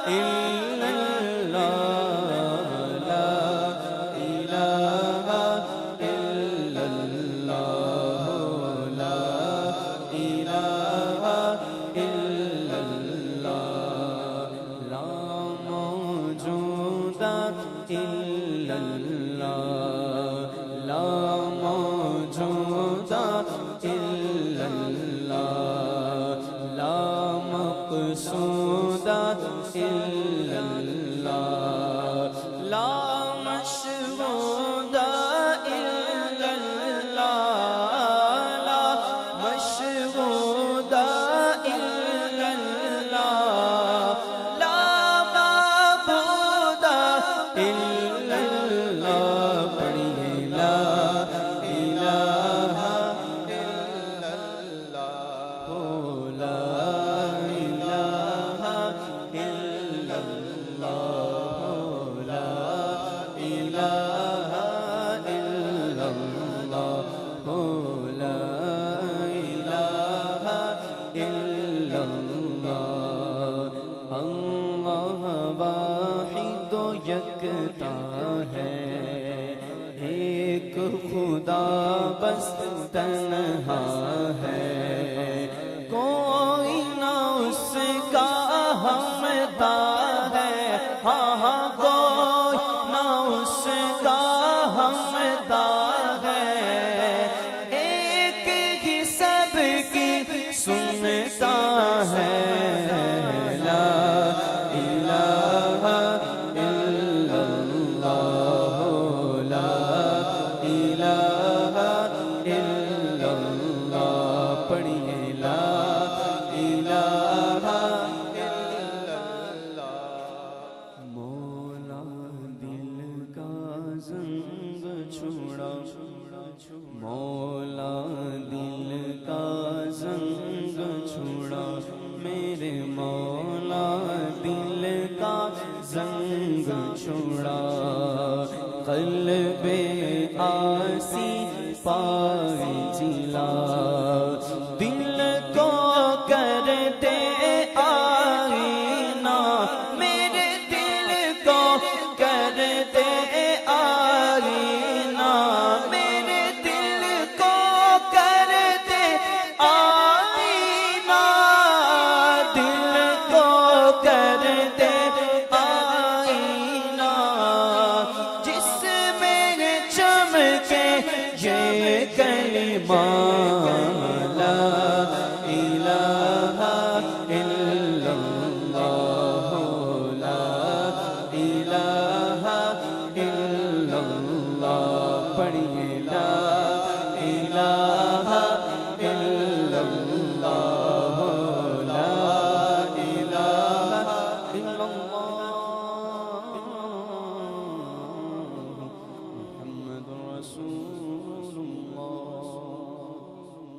إلا الله لا إله إلا الله لا إله إلا الله لا موجود إلا الله لا موجود إلا الله لا مقصود إلا الله لا مشهود إلا الله لا مشهود إلا الله لا معبود إلا الله پڑھیے لا إله إلا الله لا إله إلا الله لا إله إلا الله لا إله إلا الله اللہ واحد و یکتا ہے ایک خدا بس تنہا ہے کوئی نہ اس کا ہمتا ہے ہاں ہاں کوئی نہ اس کا ہمتا ہے ایک ہی سب کی سنتا ہے لا الہ الا اللہ لا الہ الا اللہ پڑھیے لا الہ الا اللہ مولا دل کا زنگ چھوڑا مولا دل کا زنگ چھوڑا میرے مولا دل کا زنگ چھوڑا قلب آسی پائے جلا دل کو کرتے آئینہ میرے دل کو کرتے آئینہ میرے دل کو کرتے آئینہ دل کو کرتے آئینہ جس میں چمکے یہ کلمہ لا الہ الا اللہ لا الہ الا اللہ پڑھیے لا الہ الا اللہ لا الہ الا اللہ